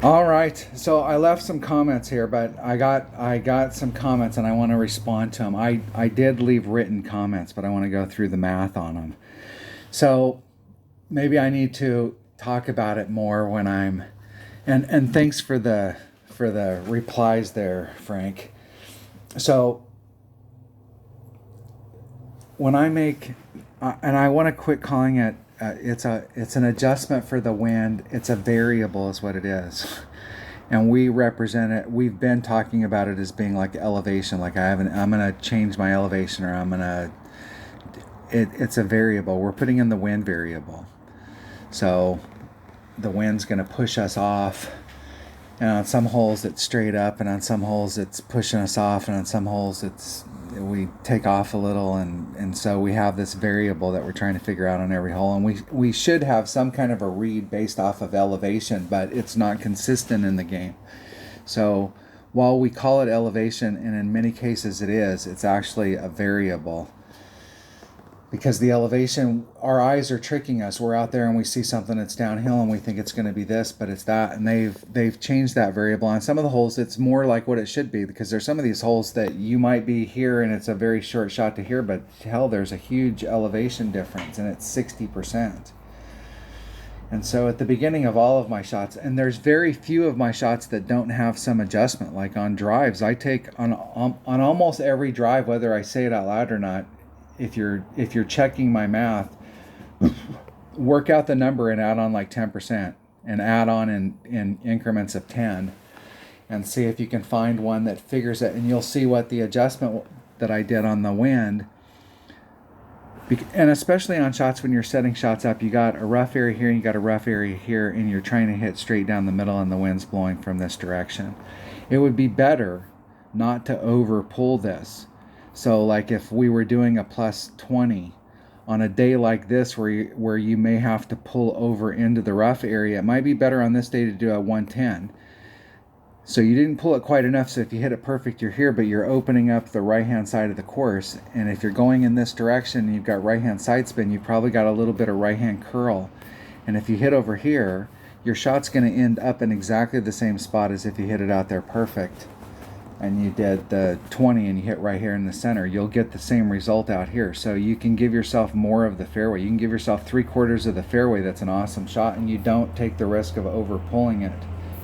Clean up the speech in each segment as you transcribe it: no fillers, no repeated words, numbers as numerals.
All right. So I left some comments here, but I got some comments and I want to respond to them. I did leave written comments, but I want to go through the math on them. So maybe I need to talk about it more when I'm and thanks for the replies there, Frank. So when I make and I want to quit calling it it's an adjustment for the wind. It's a variable is what it is. And we represent it. We've been talking about it as being like elevation. Like I'm going to change my elevation, or I'm going to. It's a variable. We're putting in the wind variable. So the wind's going to push us off. And on some holes it's straight up, and on some holes it's pushing us off, and on some holes we take off a little, and so we have this variable that we're trying to figure out on every hole, and we should have some kind of a read based off of elevation, but it's not consistent in the game. So while we call it elevation, and in many cases it is, it's actually a variable. Because the elevation, our eyes are tricking us. We're out there and we see something that's downhill and we think it's going to be this, but it's that. And they've changed that variable. On some of the holes, it's more like what it should be, because there's some of these holes that you might be here and it's a very short shot to here, but hell, there's a huge elevation difference and it's 60%. And so at the beginning of all of my shots, and there's very few of my shots that don't have some adjustment. Like on drives, I take on almost every drive, whether I say it out loud or not, if you're checking my math, work out the number and add on like 10%, and add on in increments of 10, and see if you can find one that figures it, and you'll see what the adjustment that I did on the wind. And especially on shots, when you're setting shots up, you got a rough area here and you got a rough area here, and you're trying to hit straight down the middle and the wind's blowing from this direction. It would be better not to over pull this. So like if we were doing a plus 20 on a day like this, where you may have to pull over into the rough area, it might be better on this day to do a 110. So you didn't pull it quite enough, so if you hit it perfect, you're here, but you're opening up the right-hand side of the course. And if you're going in this direction and you've got right-hand side spin, you've probably got a little bit of right-hand curl. And if you hit over here, your shot's going to end up in exactly the same spot as if you hit it out there perfect and you did the 20 and you hit right here in the center. You'll get the same result out here. So you can give yourself more of the fairway. You can give yourself 3/4 of the fairway. That's an awesome shot, and you don't take the risk of over pulling it.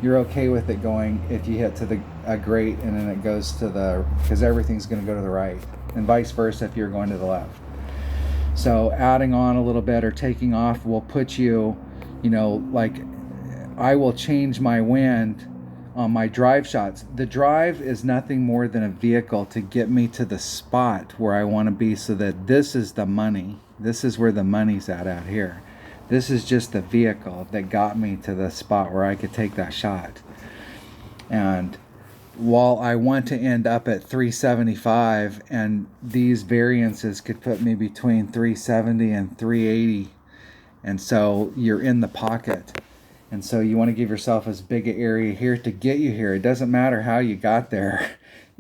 You're okay with it going, if you hit to a grate and then it goes to because everything's going to go to the right, and vice versa if you're going to the left. So adding on a little bit or taking off will put you, like I will change my wind on my drive shots. The drive is nothing more than a vehicle to get me to the spot where I want to be, so that this is the money. This is where the money's at out here. This is just the vehicle that got me to the spot where I could take that shot. And while I want to end up at 375, and these variances could put me between 370 and 380, and so you're in the pocket. And so you want to give yourself as big an area here to get you here. It doesn't matter how you got there.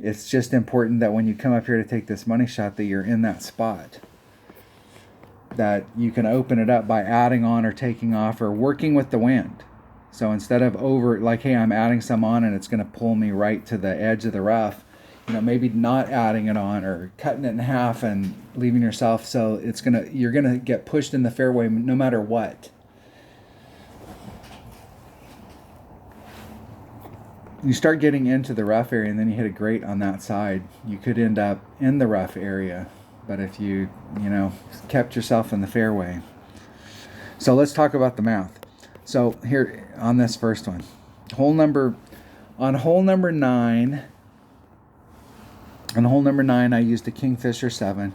It's just important that when you come up here to take this money shot, that you're in that spot. That you can open it up by adding on or taking off or working with the wind. So instead of over, like, hey, I'm adding some on and it's going to pull me right to the edge of the rough, maybe not adding it on or cutting it in half and leaving yourself, so you're going to get pushed in the fairway no matter what. You start getting into the rough area and then you hit a grate on that side, you could end up in the rough area. But if you kept yourself in the fairway. So let's talk about the math. So here on this first one, hole number 9, I used a Kingfisher 7,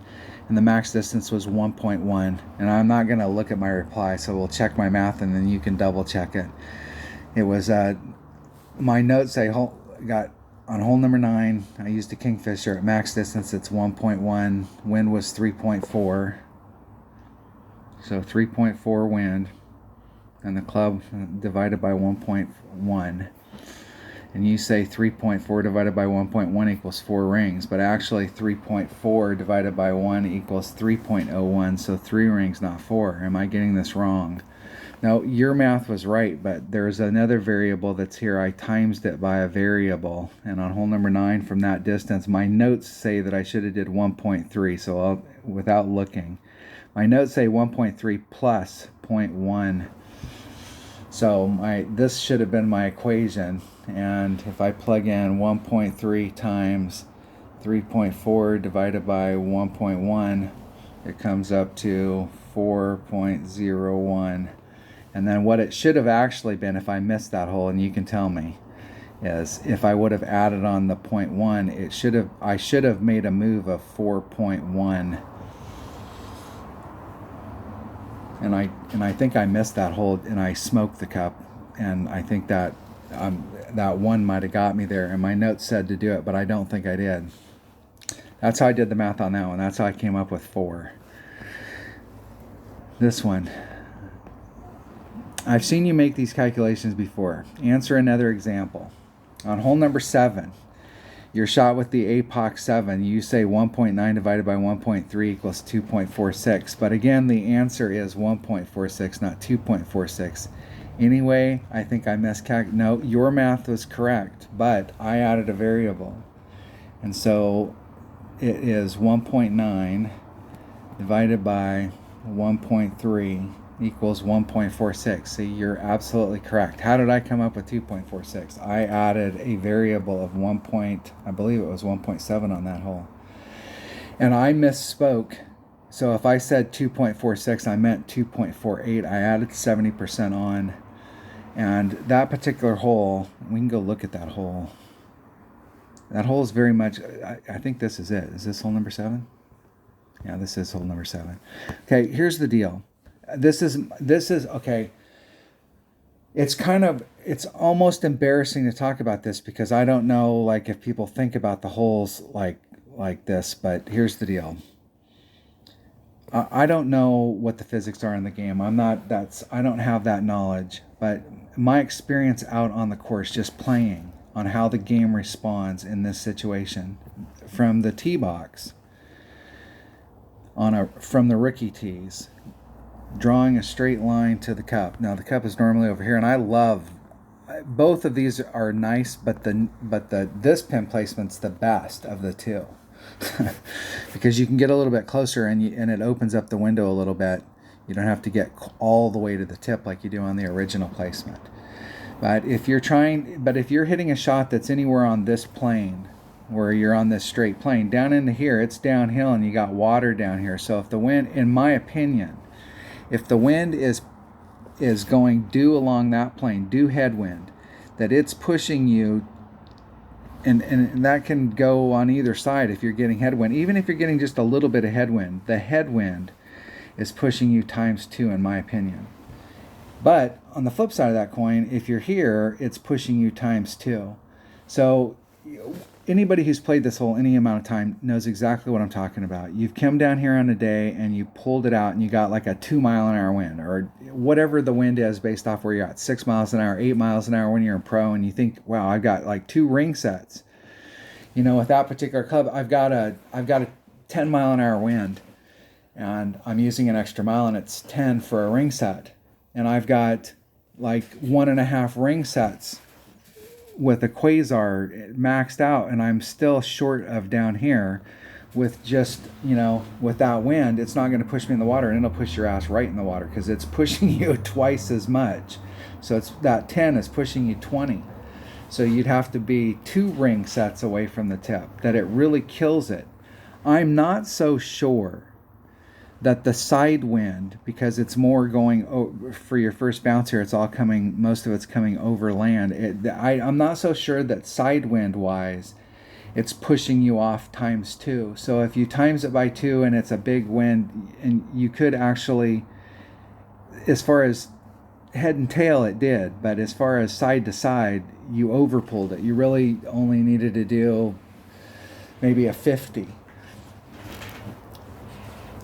and the max distance was 1.1. And I'm not going to look at my reply, so we'll check my math and then you can double check it. It was my notes say on hole number 9, I used a Kingfisher. At max distance, it's 1.1. Wind was 3.4. So 3.4 wind. And the club divided by 1.1. And you say 3.4 divided by 1.1 equals 4 rings. But actually 3.4 divided by 1 equals 3.01. So 3 rings, not 4. Am I getting this wrong? Now, your math was right, but there's another variable that's here. I times it by a variable. And on hole number 9, from that distance, my notes say that I should have did 1.3. So without looking, my notes say 1.3 plus 0.1. So this should have been my equation. And if I plug in 1.3 times 3.4 divided by 1.1, it comes up to 4.01. And then what it should have actually been, if I missed that hole, and you can tell me, is if I would have added on the 0.1, I should have made a move of 4.1. And I think I missed that hole, and I smoked the cup, and I think that that one might have got me there, and my notes said to do it, but I don't think I did. That's how I did the math on that one. That's how I came up with 4. This one, I've seen you make these calculations before. Answer another example. On hole number 7, your shot with the APOC 7, you say 1.9 divided by 1.3 equals 2.46. But again, the answer is 1.46, not 2.46. Anyway, I think I miscalculated. No, your math was correct, but I added a variable. And so it is 1.9 divided by 1.3 equals 1.46. See, you're absolutely correct. How did I come up with 2.46? I added a variable of I believe it was 1.7 on that hole. And I misspoke. So if I said 2.46, I meant 2.48. I added 70% on. And that particular hole, we can go look at that hole. That hole is very much, I think this is it. Is this hole number 7? Yeah, this is hole number 7. Okay, here's the deal. This is okay. It's almost embarrassing to talk about this because I don't know, like, if people think about the holes like this, but here's the deal. I don't know what the physics are in the game. I don't have that knowledge, but my experience out on the course, just playing, on how the game responds in this situation, from the tee box, from the rookie tees, drawing a straight line to the cup. Now the cup is normally over here, and I love both of these are nice, but this pin placement's the best of the two because you can get a little bit closer and it opens up the window a little bit. You don't have to get all the way to the tip like you do on the original placement. But if you're hitting a shot that's anywhere on this plane, where you're on this straight plane, down into here, it's downhill and you got water down here. So if the wind, in my opinion, if the wind is going due along that plane, due headwind, that it's pushing you, and that can go on either side if you're getting headwind. Even if you're getting just a little bit of headwind, the headwind is pushing you ×2, in my opinion. But on the flip side of that coin, if you're here, it's pushing you ×2. So anybody who's played this hole any amount of time knows exactly what I'm talking about. You've come down here on a day and you pulled it out and you got like a 2-mile-an-hour wind, or whatever the wind is based off where you're at, 6 miles an hour, 8 miles an hour when you're in pro, and you think, wow, I've got like 2 ring sets. You know, with that particular club, I've got a 10-mile-an-hour wind, and I'm using an extra mile, and it's 10 for a ring set. And I've got like 1.5 ring sets with a quasar maxed out, and I'm still short of down here with just, with that wind. It's not going to push me in the water, and it'll push your ass right in the water because it's pushing you twice as much. So it's that 10 is pushing you 20. So you'd have to be 2 ring sets away from the tip, that it really kills it. I'm not so sure that the side wind, because it's more going for your first bounce here, most of it's coming over land. I'm not so sure that side wind wise, it's pushing you off ×2. So if you times it by 2 and it's a big wind, and you could actually, as far as head and tail, it did, but as far as side to side, you overpulled it. You really only needed to do maybe a 50.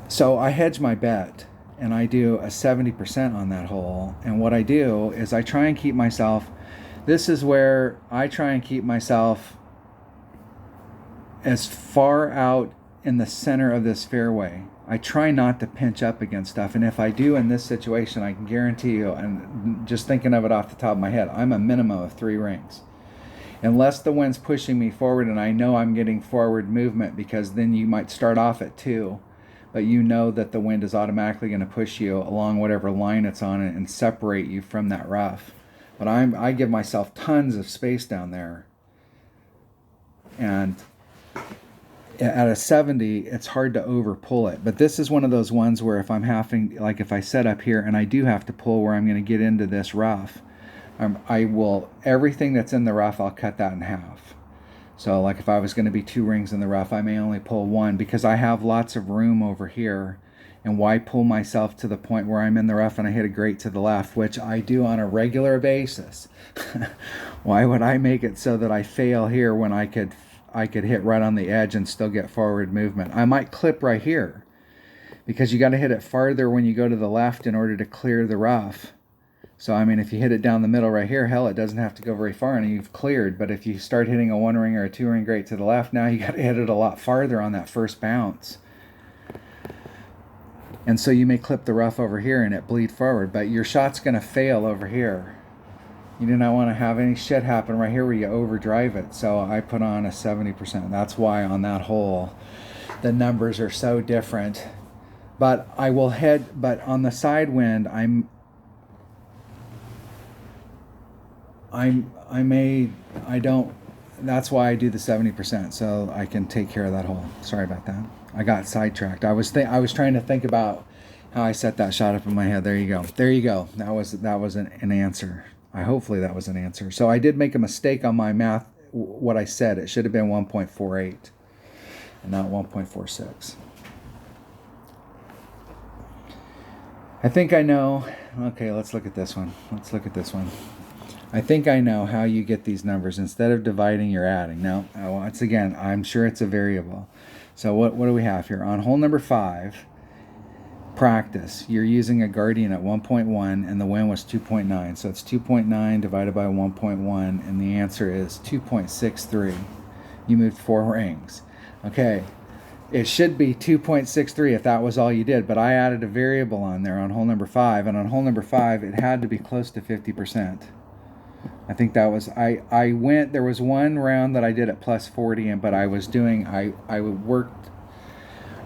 So I hedge my bet, and I do a 70% on that hole. And what I do is I try and keep myself, this is where I try and keep myself as far out in the center of this fairway I try not to pinch up against stuff. And if I do in this situation, I can guarantee you, and just thinking of it off the top of my head, I'm a minimum of 3 rings. Unless the wind's pushing me forward and I know I'm getting forward movement, because then you might start off at 2, but you know that the wind is automatically going to push you along whatever line it's on and separate you from that rough. But I give myself tons of space down there. And at a 70, it's hard to over pull it. But this is one of those ones where if I'm having, like if I set up here and I do have to pull where I'm going to get into this rough, I will, everything that's in the rough, I'll cut that in half. So like if I was going to be 2 rings in the rough, I may only pull 1, because I have lots of room over here. And why pull myself to the point where I'm in the rough and I hit a grate to the left, which I do on a regular basis? Why would I make it so that I fail here when I could hit right on the edge and still get forward movement? I might clip right here, because you got to hit it farther when you go to the left in order to clear the rough. So I mean, if you hit it down the middle right here, hell, it doesn't have to go very far and you've cleared. But if you start hitting a 1 ring or a 2 ring grate to the left, now you got to hit it a lot farther on that first bounce. And so you may clip the rough over here and it bleed forward, but your shot's going to fail over here. You do not want to have any shit happen right here where you overdrive it. So I put on a 70%. That's why on that hole, the numbers are so different. But I will head, but on the side wind, that's why I do the 70%, so I can take care of that hole. Sorry about that. I got sidetracked. I was trying to think about how I set that shot up in my head. There you go. There you go. That was an answer. Hopefully that was an answer. So I did make a mistake on my math, what I said. It should have been 1.48 and not 1.46. I think I know. Okay, let's look at this one. I think I know how you get these numbers. Instead of dividing, you're adding. Now, once again, I'm sure it's a variable. So what do we have here? On hole number 5, practice, you're using a Guardian at 1.1 and the wind was 2.9. So it's 2.9 divided by 1.1, and the answer is 2.63. You moved 4 rings. Okay, it should be 2.63 if that was all you did, but I added a variable on there on hole number 5, and on hole number 5, it had to be close to 50%. I think that was, I went, there was one round that I did at plus 40, but I worked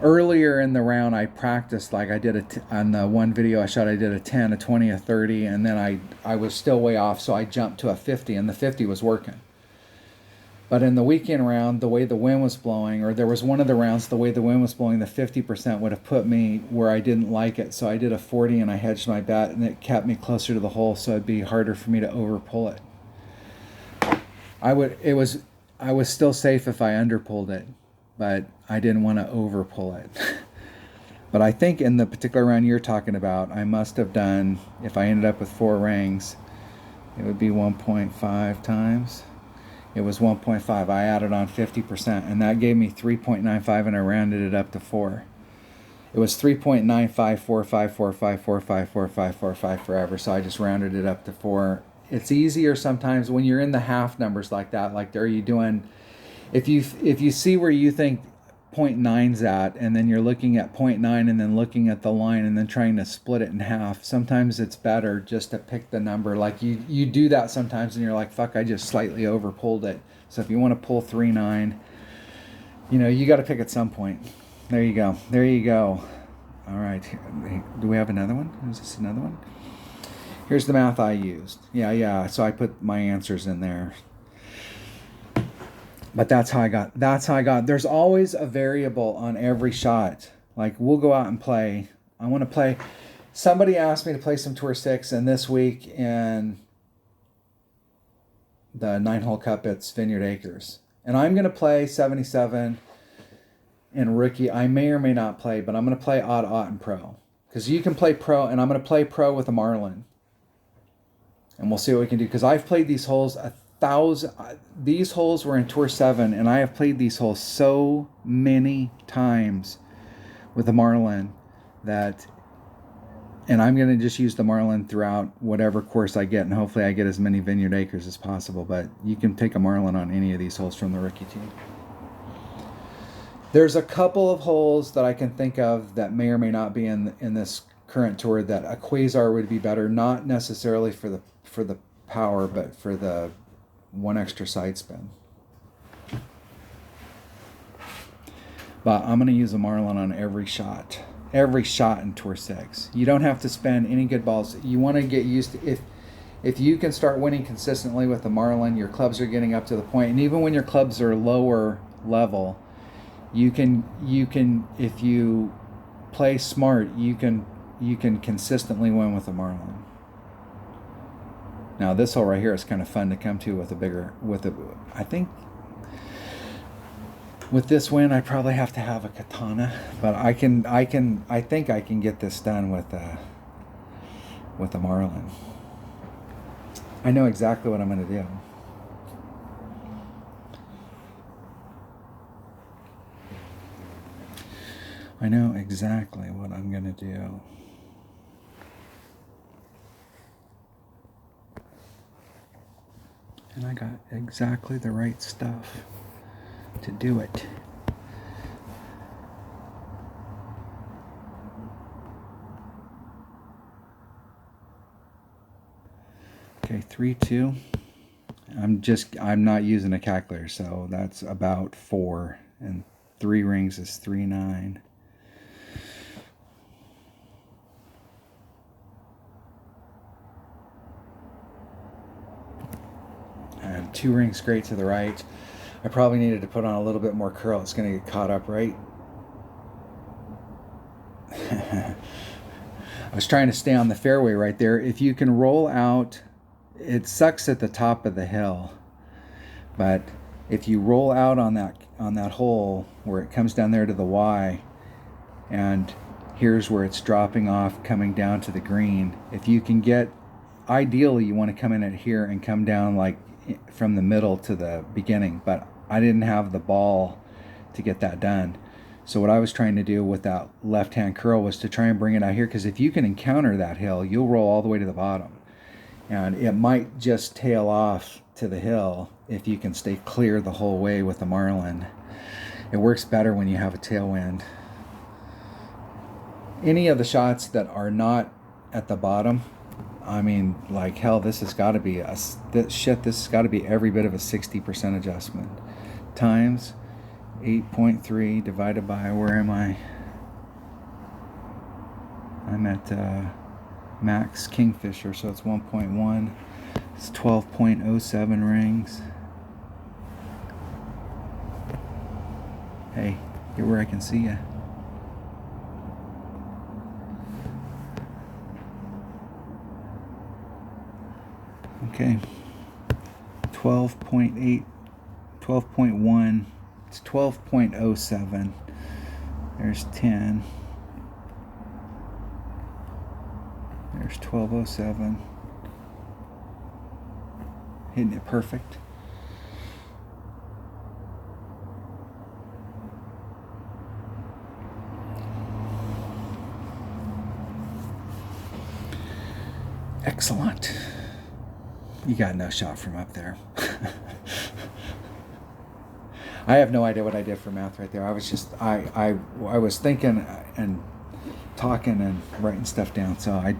earlier in the round. I practiced, like I did on the one video I shot, I did a 10, a 20, a 30, and then I was still way off, so I jumped to a 50, and the 50 was working. But in the weekend round, the way the wind was blowing, or there was one of the rounds, the way the wind was blowing, the 50% would have put me where I didn't like it. So I did a 40 and I hedged my bet, and it kept me closer to the hole, so it'd be harder for me to overpull it. I was still safe if I underpulled it, but I didn't want to overpull it. But I think in the particular round you're talking about, I must have done, if I ended up with 4 rings, it would be 1.5 times. It was 1.5. I added on 50%, and that gave me 3.95, and I rounded it up to 4. It was 3.954545454545 forever, so I just rounded it up to 4. It's easier sometimes when you're in the half numbers like that. Like, are you doing, if you see where you think 0.9's at, and then you're looking at 0.9 and then looking at the line and then trying to split it in half, sometimes it's better just to pick the number. Like you do that sometimes and you're like, fuck, I just slightly overpulled it. So if you want to pull 3.9, you got to pick at some point. There you go. All right, do we have another one? Is this another one? Here's the math I used. Yeah, so I put my answers in there. But that's how I got. There's always a variable on every shot. Like, we'll go out and play. I want to play. Somebody asked me to play some Tour 6, and this week in the 9-hole cup, it's Vineyard Acres. And I'm going to play 77 in rookie. I may or may not play, but I'm going to play odd and pro. Because you can play pro, and I'm going to play pro with a Marlin. And we'll see what we can do. Because I've played these holes these holes were in Tour 7, and I have played these holes so many times with the Marlin and I'm going to just use the Marlin throughout whatever course I get, and hopefully I get as many Vineyard Acres as possible. But you can take a Marlin on any of these holes from the rookie team. There's a couple of holes that I can think of that may or may not be in this current tour that a Quasar would be better, not necessarily for the power, but for the one extra side spin. But I'm going to use a Marlin on every shot in Tour 6. You don't have to spend any good balls. You want to get used to, if you can start winning consistently with the Marlin, your clubs are getting up to the point, and even when your clubs are lower level, you can if you play smart, you can consistently win with the Marlin. Now this hole right here is kind of fun to come to with I think with this win I probably have to have a Katana, but I think I can get this done with a Marlin. I know exactly what I'm going to do. I know exactly what I'm going to do. And I got exactly the right stuff to do it. Okay, 3-2. I'm not using a calculator, so that's about 4, and 3 rings is 3-9. And 2 rings straight to the right. I probably needed to put on a little bit more curl. It's going to get caught up right. I was trying to stay on the fairway right there. If you can roll out, it sucks at the top of the hill, but if you roll out on that hole where it comes down there to the Y, and here's where it's dropping off coming down to the green, if you can get, ideally you want to come in at here and come down like from the middle to the beginning, but I didn't have the ball to get that done. So what I was trying to do with that left-hand curl was to try and bring it out here, because if you can encounter that hill, you'll roll all the way to the bottom. And it might just tail off to the hill if you can stay clear the whole way with the Marlin. It works better when you have a tailwind. Any of the shots that are not at the bottom, I mean, like hell, this has got to be this has got to be every bit of a 60% adjustment. Times 8.3 divided by, where am I? I'm at max Kingfisher, so it's 1.1. It's 12.07 rings. Hey, get where I can see you. Okay, 12.8, 12.1, it's 12.07. There's 10. There's 12.07. Hitting it perfect. Excellent. You got no shot from up there. I have no idea what I did for math right there. I was just, I was thinking and talking and writing stuff down. So I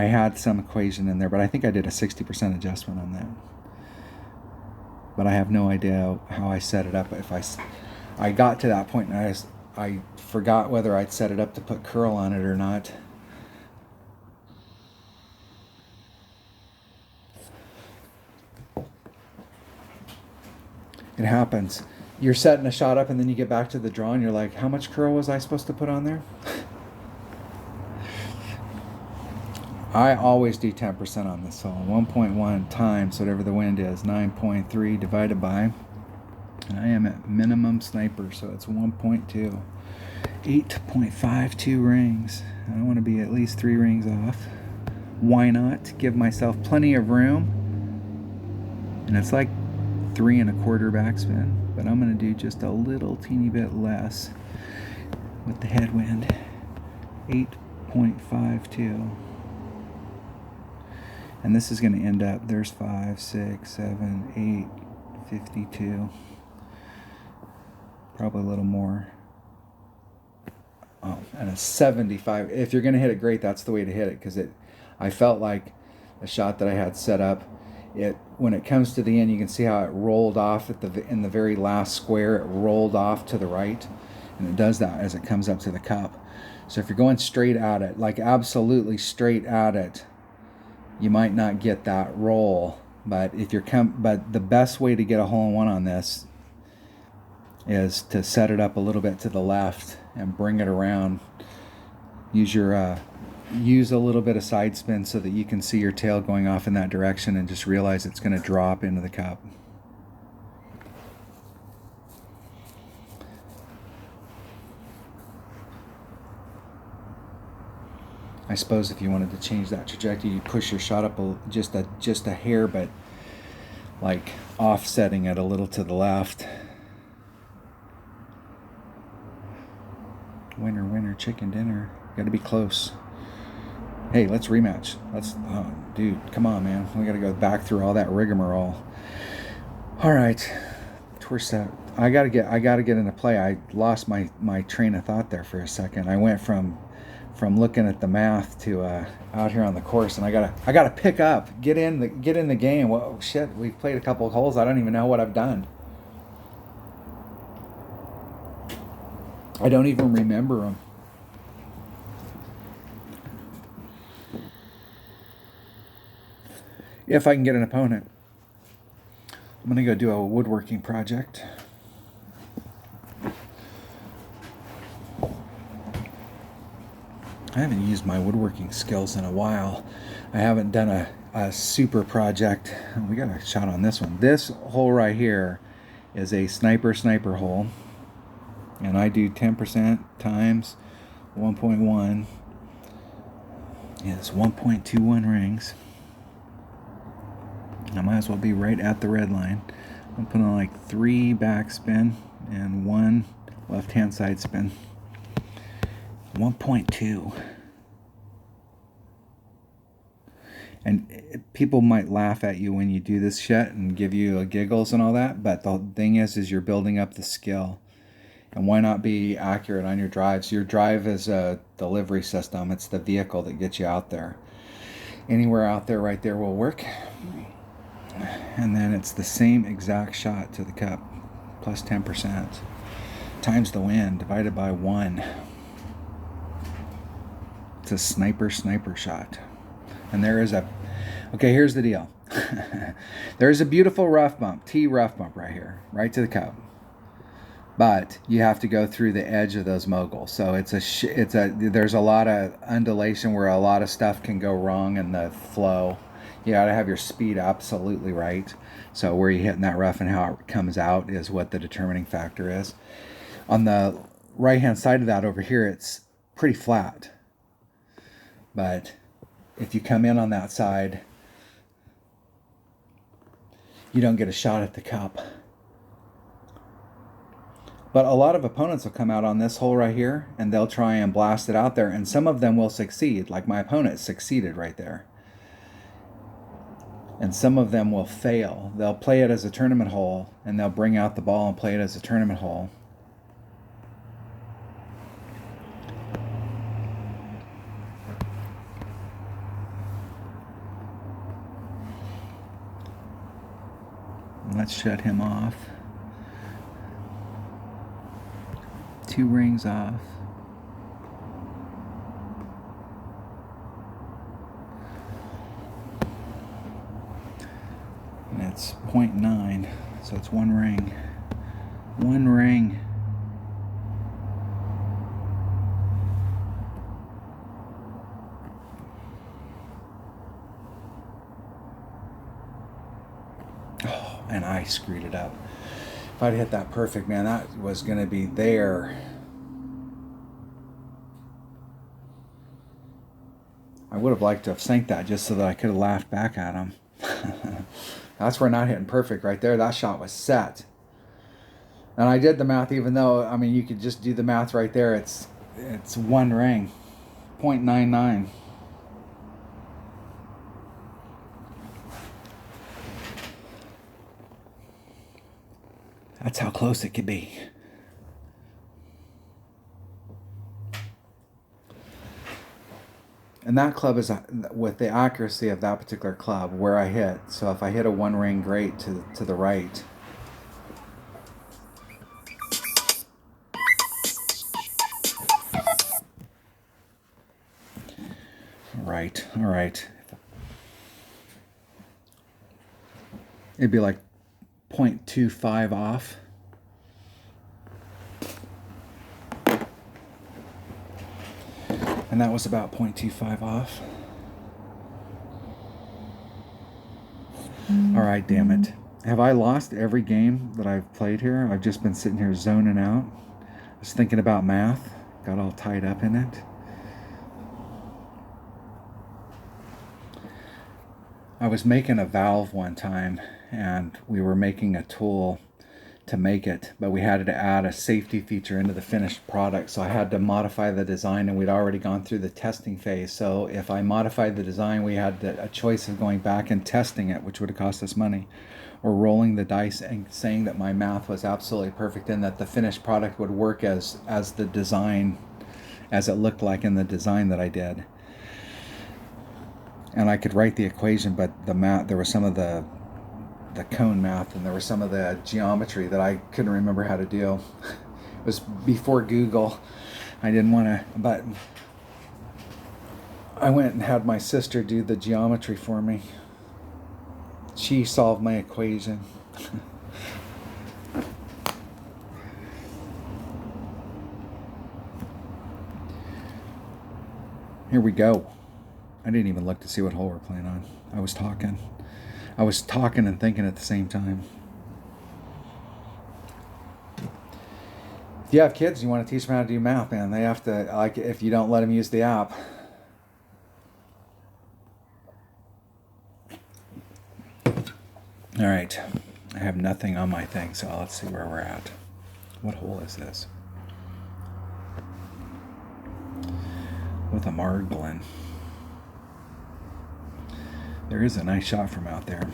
had some equation in there, but I think I did a 60% adjustment on that. But I have no idea how I set it up. If I got to that point and I forgot whether I'd set it up to put curl on it or not. It happens. You're setting a shot up and then you get back to the draw and you're like, how much curl was I supposed to put on there? I always do 10% on this hole. 1.1 times whatever the wind is, 9.3 divided by, and I am at minimum sniper, so it's 1.2. 8.52 rings. I want to be at least 3 rings off. Why not? Give myself plenty of room. And it's like 3 1/4 backspin, but I'm going to do just a little teeny bit less with the headwind. 8.52. And this is going to end up, there's 5, 6, 7, 8, 52. Probably a little more. and a 75. If you're going to hit it great, that's the way to hit it, because I felt like a shot that I had set up, when it comes to the end, you can see how it rolled off in the very last square. It rolled off to the right, and it does that as it comes up to the cup. So if you're going straight at it, like absolutely straight at it, you might not get that roll. But but the best way to get a hole-in-one on this is to set it up a little bit to the left and bring it around. Use a little bit of side spin so that you can see your tail going off in that direction, and just realize it's going to drop into the cup. I suppose if you wanted to change that trajectory, you push your shot up just a hair, but like offsetting it a little to the left. Winner, winner, chicken dinner. Got to be close. Hey, let's rematch. Dude, come on, man. We got to go back through all that rigmarole. All right, twist that. I gotta get into play. I lost my train of thought there for a second. I went from looking at the math to out here on the course, and I gotta pick up, get in the game. Well, shit, we've played a couple of holes. I don't even know what I've done. I don't even remember them. If I can get an opponent, I'm gonna go do a woodworking project. I haven't used my woodworking skills in a while. I haven't done a super project. We got a shot on this one. This hole right here is a sniper hole, and I do 10% times 1.1 is 1.21 rings. I might as well be right at the red line. I'm putting on like 3 backspin and 1 left-hand side spin. 1.2. And people might laugh at you when you do this shit and give you giggles and all that, but the thing is you're building up the skill. And why not be accurate on your drives? Your drive is a delivery system. It's the vehicle that gets you out there. Anywhere out there right there will work. And then it's the same exact shot to the cup, plus 10%, times the wind, divided by 1. It's a sniper shot. And okay, here's the deal. There's a beautiful rough bump, T rough bump right here, right to the cup. But you have to go through the edge of those moguls. So there's a lot of undulation where a lot of stuff can go wrong in the flow. You got to have your speed absolutely right. So where you're hitting that rough and how it comes out is what the determining factor is. On the right-hand side of that over here, it's pretty flat. But if you come in on that side, you don't get a shot at the cup. But a lot of opponents will come out on this hole right here, and they'll try and blast it out there, and some of them will succeed, like my opponent succeeded right there. And some of them will fail. They'll play it as a tournament hole, and they'll bring out the ball and play it as a tournament hole. Let's shut him off. 2 rings off. And it's 0.9, so it's 1 ring. 1 ring. Oh, and I screwed it up. If I'd hit that perfect, man, that was going to be there. I would have liked to have sank that just so that I could have laughed back at him. That's where not hitting perfect right there. That shot was set. And I did the math, even though, I mean, you could just do the math right there. It's 1 ring, 0.99. That's how close it could be. And that club is with the accuracy of that particular club where I hit. So if I hit a one ring great to the right, all right, it'd be like 0.25 off. And that was about 0.25 off. All right, damn it. Have I lost every game that I've played here? I've just been sitting here zoning out. I was thinking about math, got all tied up in it. I was making a valve one time, and we were making a tool to make it, but we had to add a safety feature into the finished product, so I had to modify the design, and we'd already gone through the testing phase. So if I modified the design, we had a choice of going back and testing it, which would have cost us money, or rolling the dice and saying that my math was absolutely perfect and that the finished product would work as the design, as it looked like in the design that I did. And I could write the equation, but the math, there was some of the cone math, and there was some of the geometry that I couldn't remember how to do. It was before Google. I didn't want to, but I went and had my sister do the geometry for me. She solved my equation. Here we go. I didn't even look to see what hole we're playing on. I was talking and thinking at the same time. If you have kids, you want to teach them how to do math, man. They have to, like, if you don't let them use the app. All right. I have nothing on my thing, so let's see where we're at. What hole is this? With a Margolin. There is a nice shot from out there.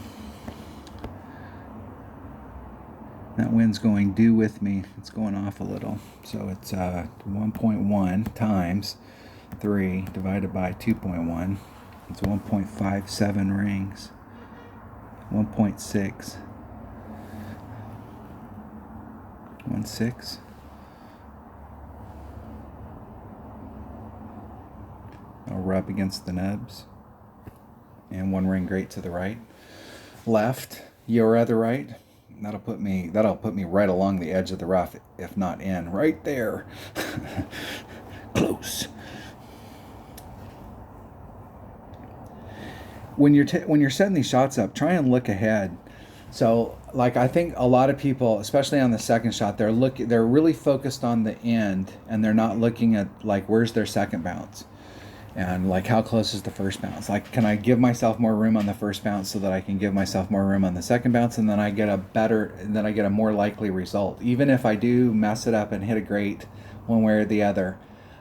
That wind's going due with me. It's going off a little. So it's 1.1 times 3 divided by 2.1. It's 1.57 rings. 1.6. 1.6. I'll rub against the nubs. And one ring great to the right. Left, your other right. That'll put me right along the edge of the rough, if not in. Right there. Close. When you're setting these shots up, try and look ahead. So, like, I think a lot of people, especially on the second shot, they're really focused on the end, and they're not looking at, like, where's their second bounce. And like, how close is the first bounce? Like, can I give myself more room on the first bounce so that I can give myself more room on the second bounce, and then I get a more likely result. Even if I do mess it up and hit a great one way or the other,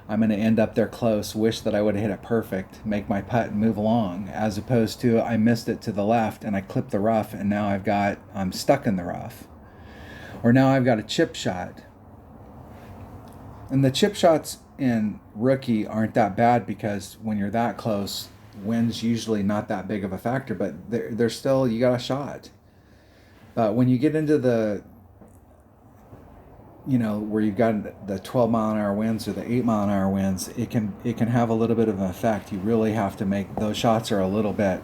I'm going to end up there close, wish that I would have hit it perfect, make my putt and move along, as opposed to I missed it to the left and I clipped the rough, and now I'm stuck in the rough. Or now I've got a chip shot. And the chip shots in rookie aren't that bad, because when you're that close, wind's usually not that big of a factor, but they're still, you got a shot. But when you get into the, where you've got the 12-mile-an-hour winds or the 8-mile-an-hour winds, it can have a little bit of an effect. You really have to make those shots are a little bit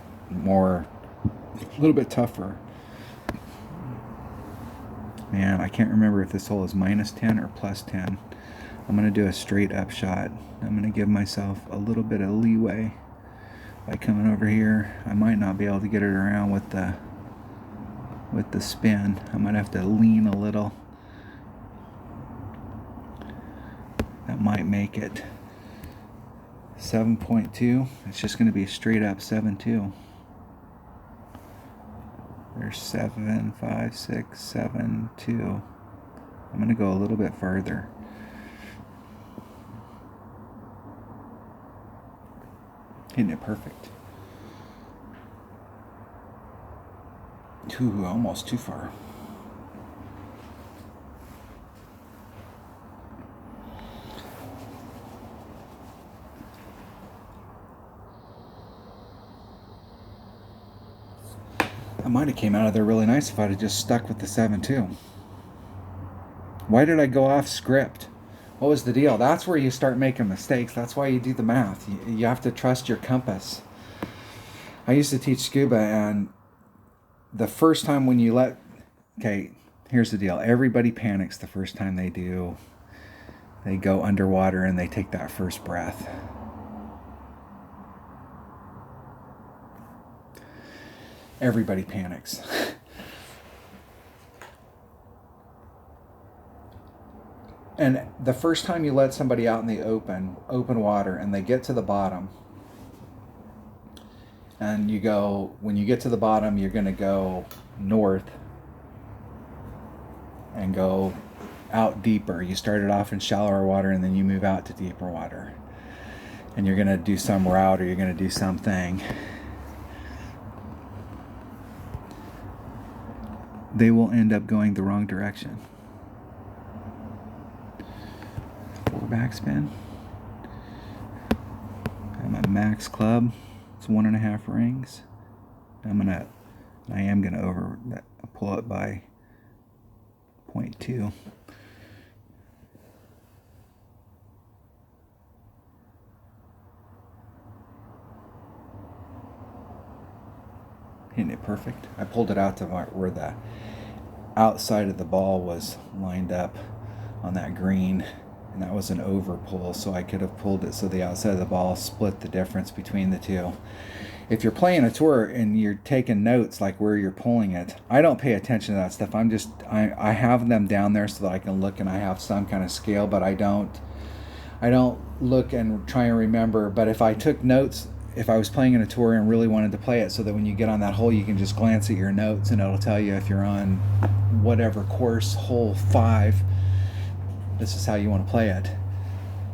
tougher. Man, I can't remember if this hole is -10 or +10. I'm going to do a straight up shot. I'm going to give myself a little bit of leeway by coming over here. I might not be able to get it around with the spin. I might have to lean a little. That might make it. 7.2. It's just going to be straight up 7.2. There's 7, 5, 6, 7, 2. I'm going to go a little bit further. Hitting it perfect. Almost too far. might have came out of there really nice if I'd have just stuck with the 7-2. Why did I go off script? What was the deal? That's where you start making mistakes. That's why you do the math. You have to trust your compass. I used to teach scuba, and the first time when you let... Okay, here's the deal. Everybody panics the first time they go underwater and they take that first breath. Everybody panics. And the first time you let somebody out in the open water, and they get to the bottom, and when you get to the bottom, you're going to go north and go out deeper. You started off in shallower water, and then you move out to deeper water. And you're going to do some route, or you're going to do something. They will end up going the wrong direction. 4 backspin. I'm at max club. It's 1.5 rings. I am gonna pull it by 0.2. Hitting it perfect. I pulled it out to where the outside of the ball was lined up on that green, and that was an over pull, so I could have pulled it so the outside of the ball split the difference between the two. If you're playing a tour and you're taking notes like where you're pulling it, I don't pay attention to that stuff. I have them down there so that I can look and I have some kind of scale, but I don't look and try and remember. But if I took notes, if I was playing in a tour and really wanted to play it so that when you get on that hole, you can just glance at your notes and it'll tell you if you're on whatever course, hole 5, this is how you want to play it.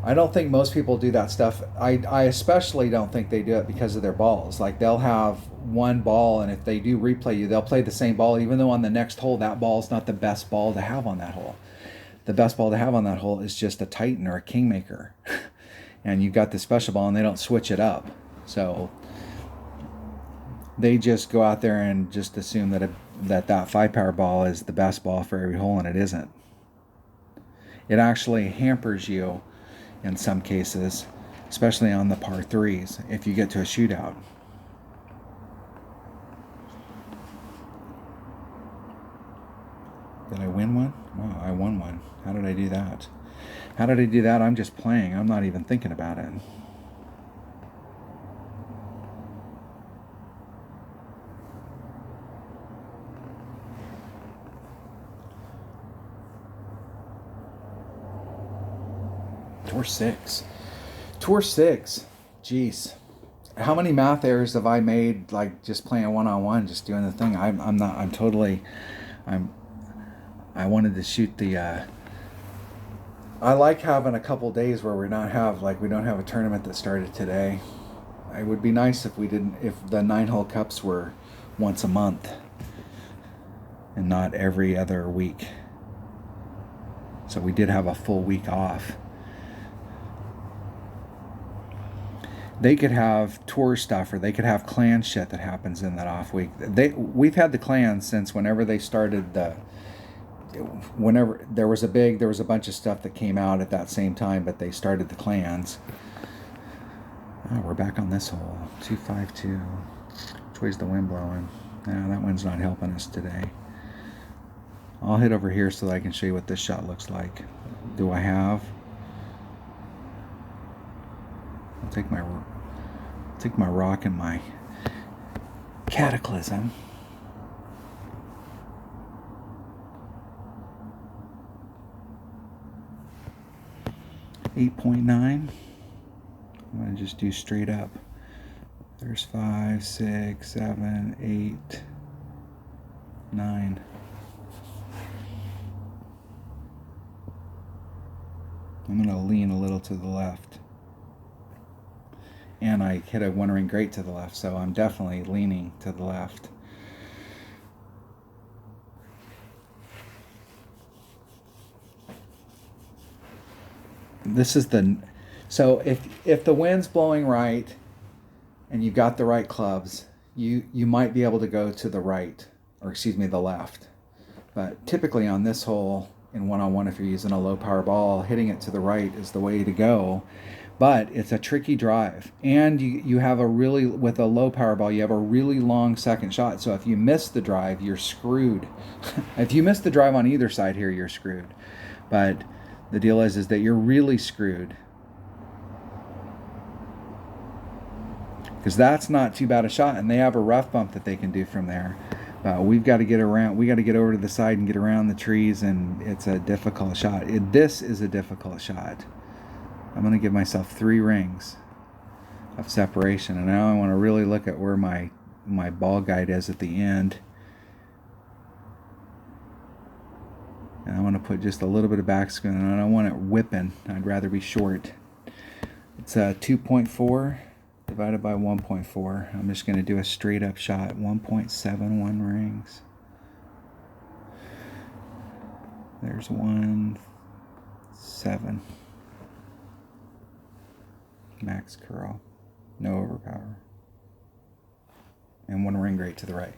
I don't think most people do that stuff. I especially don't think they do it because of their balls. Like, they'll have one ball, and if they do replay you, they'll play the same ball, even though on the next hole that ball is not the best ball to have on that hole. The best ball to have on that hole is just a Titan or a Kingmaker. And you've got the special ball, and they don't switch it up. So they just go out there and just assume that 5-power ball is the best ball for every hole, and it isn't. It actually hampers you in some cases, especially on the par 3s, if you get to a shootout. Did I win one? Wow, I won one. How did I do that? How did I do that? I'm just playing. I'm not even thinking about it. Tour 6. Jeez. How many math errors have I made, like, just playing one-on-one, just doing the thing? I wanted to shoot the I like having a couple days where we don't have a tournament that started today. It would be nice if the 9-hole cups were once a month and not every other week. So we did have a full week off. They could have tour stuff, or they could have clan shit that happens in that off week. We've had the clans since whenever they started whenever there was a bunch of stuff that came out at that same time, but they started the clans. Oh, we're back on this hole. 252. Which way's the wind blowing? No, that wind's not helping us today. I'll hit over here so that I can show you what this shot looks like. Do I have? I'll take my rock and my Cataclysm. .9. I'm going to just do straight up. There's 5, 6, 7, 8, 9. I'm going to lean a little to the left. And I hit a 1-ring great to the left, so I'm definitely leaning to the left. So if the wind's blowing right and you've got the right clubs, you might be able to go to the right, or excuse me, the left. But typically on this hole, in one-on-one, if you're using a low power ball, hitting it to the right is the way to go. But it's a tricky drive, and you have with a low power ball, you have a really long second shot. So if you miss the drive, you're screwed. If you miss the drive on either side here, you're screwed. But the deal is that you're really screwed, because that's not too bad a shot, and they have a rough bump that they can do from there. We've got to get around. We got to get over to the side and get around the trees, and it's a difficult shot. This is a difficult shot. I'm going to give myself 3 rings of separation, and now I want to really look at where my ball guide is at the end. And I want to put just a little bit of backspin, and I don't want it whipping. I'd rather be short. It's 2.4 divided by 1.4. I'm just going to do a straight up shot. 1.71 rings. There's 1.7. Max curl. No overpower. And 1 ring right to the right,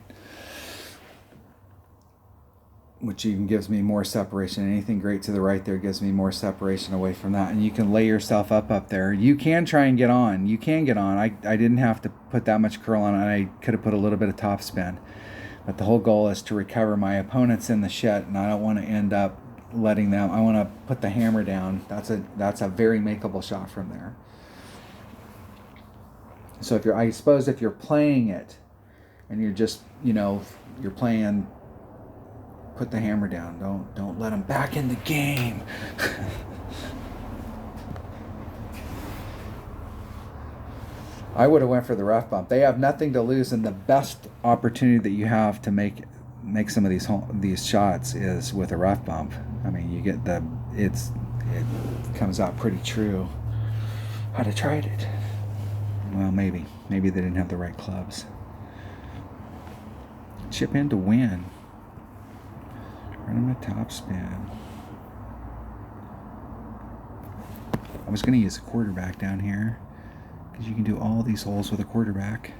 which even gives me more separation. Anything great to the right there gives me more separation away from that. And you can lay yourself up there. You can try and get on. You can get on. I didn't have to put that much curl on. I could have put a little bit of top spin. But the whole goal is to recover my opponents in the shed, and I don't want to end up letting them. I want to put the hammer down. That's a very makeable shot from there. So I suppose if you're playing it and you're just, you're playing, put the hammer down. Don't let them back in the game. I would have went for the rough bump. They have nothing to lose, and the best opportunity that you have to make some of these shots is with a rough bump. I mean, you get it comes out pretty true. I'd have tried it. Well, maybe they didn't have the right clubs. Chip in to win. Run him a top spin. I was going to use a quarterback down here, because you can do all these holes with a quarterback.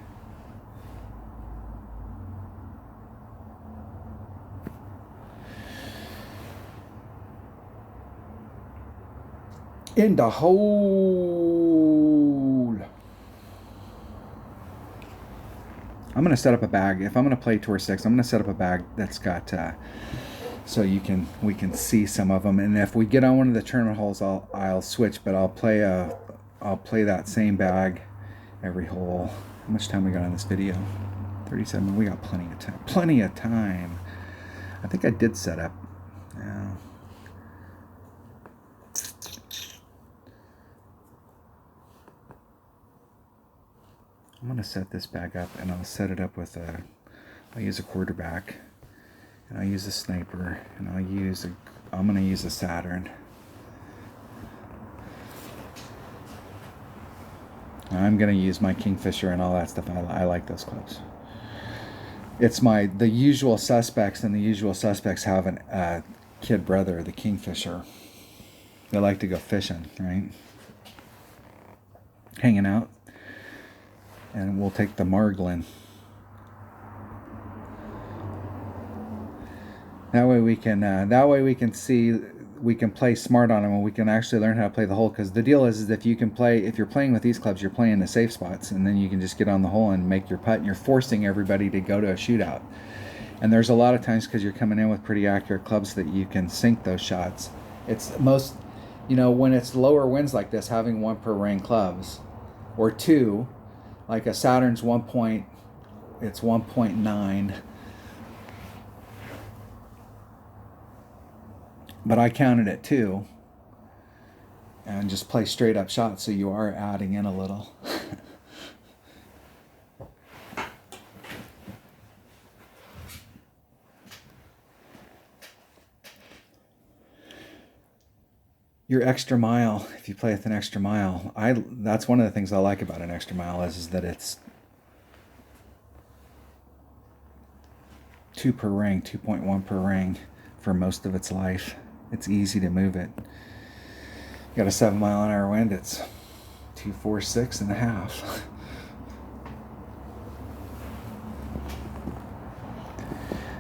In the hole. I'm going to set up a bag. If I'm going to play Tour 6, I'm going to set up a bag that's got so we can see some of them. And if we get on one of the tournament holes, I'll switch, but I'll play that same bag every hole. How much time we got on this video? 37. We got plenty of time. Plenty of time. I think I did set up. Yeah. I'm going to set this bag up, and I'll set it up with I'll use a quarterback, and I'll use a sniper, and I'm going to use a Saturn. I'm going to use my Kingfisher and all that stuff. I like those clubs. It's the usual suspects, and the usual suspects have a kid brother, the Kingfisher. They like to go fishing, right? Hanging out. And we'll take the Marglin. That way we can see, we can play smart on them, and we can actually learn how to play the hole. Because the deal is if you're playing with these clubs, you're playing the safe spots, and then you can just get on the hole and make your putt, and you're forcing everybody to go to a shootout. And there's a lot of times, because you're coming in with pretty accurate clubs, that you can sink those shots. It's most, when it's lower winds like this, having 1 per ring clubs, or 2. Like a Saturn's it's 1.9. But I counted at 2. And just play straight up shots, so you are adding in a little. Your extra mile, if you play with an extra mile, that's one of the things I like about an extra mile is that it's 2 per ring, 2.1 per ring for most of its life. It's easy to move it. You got a 7 mile an hour wind, it's 246.5.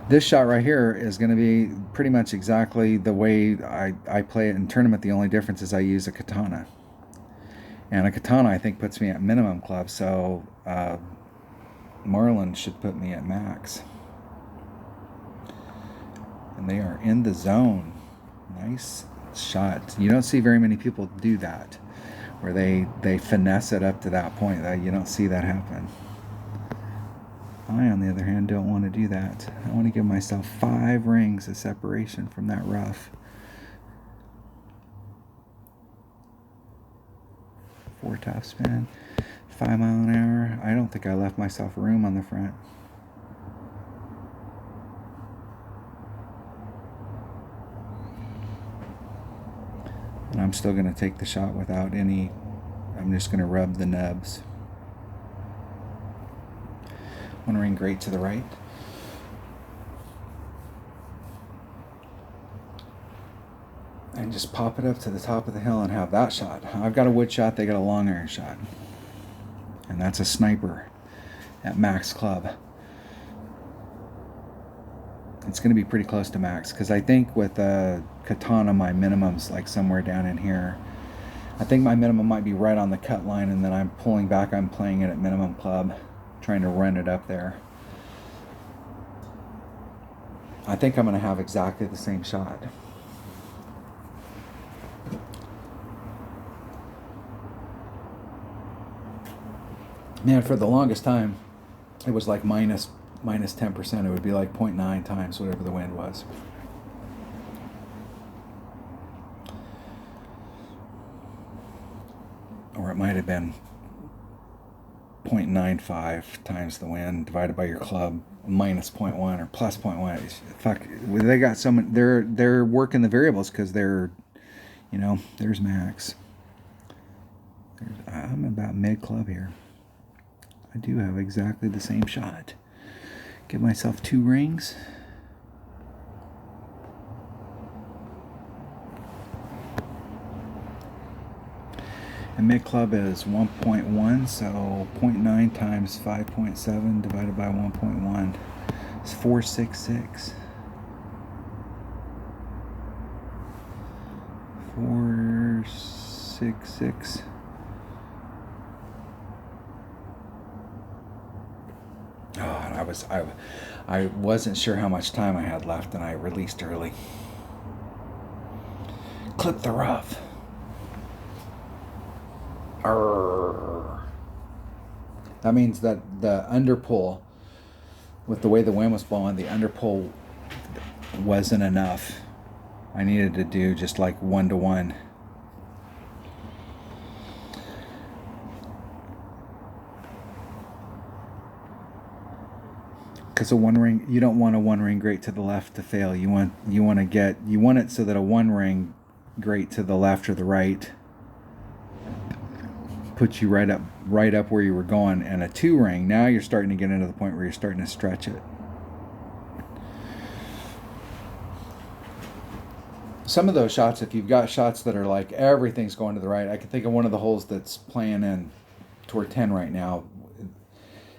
This shot right here is going to be pretty much exactly the way I play it in tournament. The only difference is I use a katana. And a katana, I think, puts me at minimum club, so Marlin should put me at max. And they are in the zone. Nice shot. You don't see very many people do that, where they finesse it up to that point. You don't see that happen. I, on the other hand, don't want to do that. I want to give myself 5 rings of separation from that rough. 4 top spin, 5 mile an hour. I don't think I left myself room on the front. And I'm still going to take the shot without any, I'm just going to rub the nubs. 1 ring great to the right. And just pop it up to the top of the hill and have that shot. I've got a wood shot, they got a long iron shot. And that's a sniper at max club. It's going to be pretty close to max, because I think with a katana my minimum's like somewhere down in here. I think my minimum might be right on the cut line, and then I'm pulling back, I'm playing it at minimum club, trying to run it up there. I think I'm going to have exactly the same shot. Man, for the longest time, it was like minus 10%. It would be like 0.9 times whatever the wind was. Or it might have been 0.95 times the wind divided by your club minus 0.1 or plus 0.1. Fuck, they got some. They're working the variables because they're, you know, there's max. I'm about mid club here. I do have exactly the same shot. Give myself 2 rings. And mid club is 1.1, so 0.9 times 5.7 divided by 1.1 is 466. 466. Oh, and I wasn't sure how much time I had left, and I released early. Clip the rough. Arrgh. That means that the underpull, with the way the wind was blowing, the underpull wasn't enough. I needed to do just like 1-to-1. Because a 1 ring, you don't want a 1 ring great to the left to fail. You want it so that a 1 ring great to the left or the right puts you right up where you were going, and a 2 ring, now you're starting to get into the point where you're starting to stretch it. Some of those shots, if you've got shots that are like everything's going to the right, I can think of one of the holes that's playing in toward 10 right now.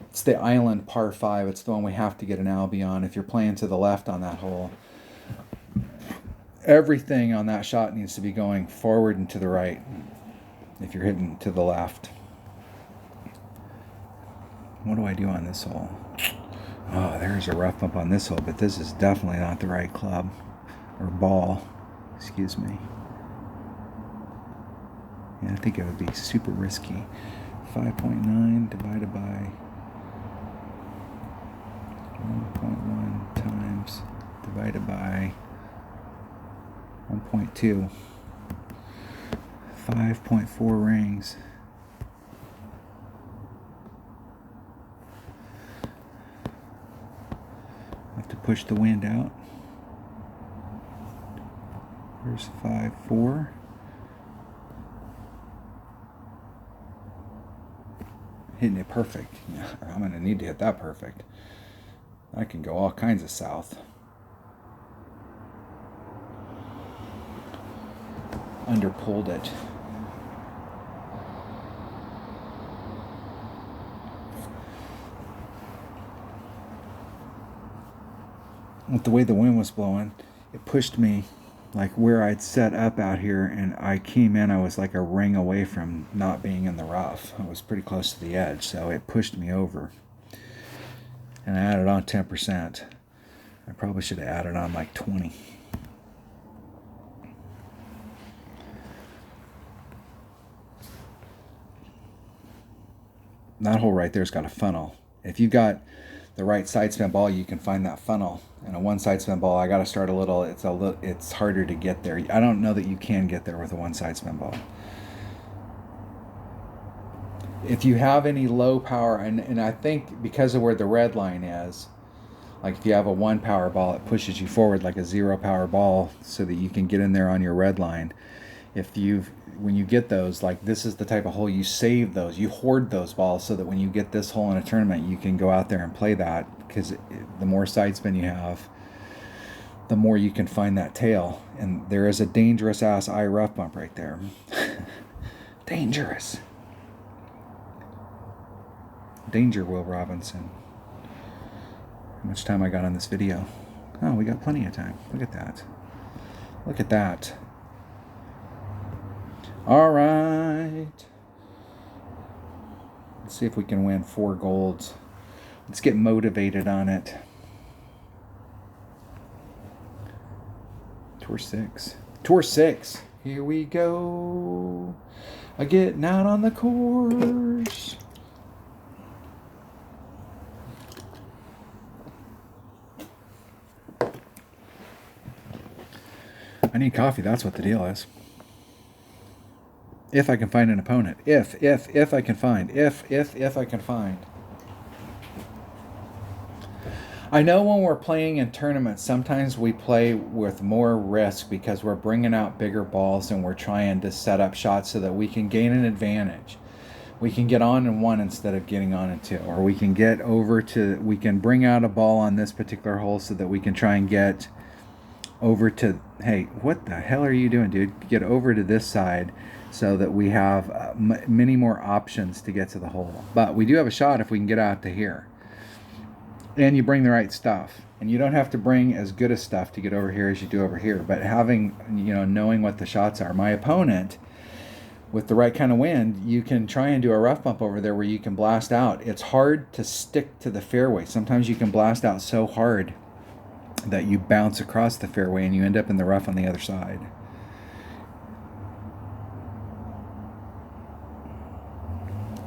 It's the Island par 5. It's the one we have to get an Albie on. If you're playing to the left on that hole, everything on that shot needs to be going forward and to the right. If you're hitting to the left. What do I do on this hole? Oh, there's a rough bump on this hole, but this is definitely not the right club or ball. Excuse me. Yeah, I think it would be super risky. 5.9 divided by 1.1 times divided by 1.2. 5.4 rings. I have to push the wind out. Here's 5.4. Hitting it perfect. Yeah, I'm going to need to hit that perfect. I can go all kinds of south. Underpulled it. with the way the wind was blowing, it pushed me like where I'd set up out here, and I came in, I was like a ring away from not being in the rough. I was pretty close to the edge, so it pushed me over. And I added on 10%. I probably should have added on like 20. That hole right there's got a funnel. If you got the right side spin ball, you can find that funnel. And a one side spin ball, I got to start a little. It's harder to get there. I don't know that you can get there with a one side spin ball. If you have any low power, and I think because of where the red line is, like if you have a 1 power ball, it pushes you forward like a 0 power ball so that you can get in there on your red line. When you get those, like this is the type of hole you save those, you hoard those balls so that when you get this hole in a tournament, you can go out there and play that, because the more side spin you have, the more you can find that tail. And there is a dangerous ass eye rough bump right there. Dangerous. Danger, Will Robinson. How much time I got on this video? Oh, we got plenty of time. Look at that. Look at that. All right. Let's see if we can win 4 golds. Let's get motivated on it. Tour 6. Tour 6. Here we go. Getting out on the course. I need coffee. That's what the deal is. If I can find an opponent. If I can find. If I can find. I know when we're playing in tournaments, sometimes we play with more risk because we're bringing out bigger balls and we're trying to set up shots so that we can gain an advantage. We can get on in 1 instead of getting on in 2. Or we can we can bring out a ball on this particular hole so that we can try and get over to, hey, what the hell are you doing, dude? Get over to this side so that we have many more options to get to the hole. But we do have a shot if we can get out to here. And you bring the right stuff. And you don't have to bring as good a stuff to get over here as you do over here. But having, knowing what the shots are. My opponent, with the right kind of wind, you can try and do a rough bump over there where you can blast out. It's hard to stick to the fairway. Sometimes you can blast out so hard that you bounce across the fairway and you end up in the rough on the other side.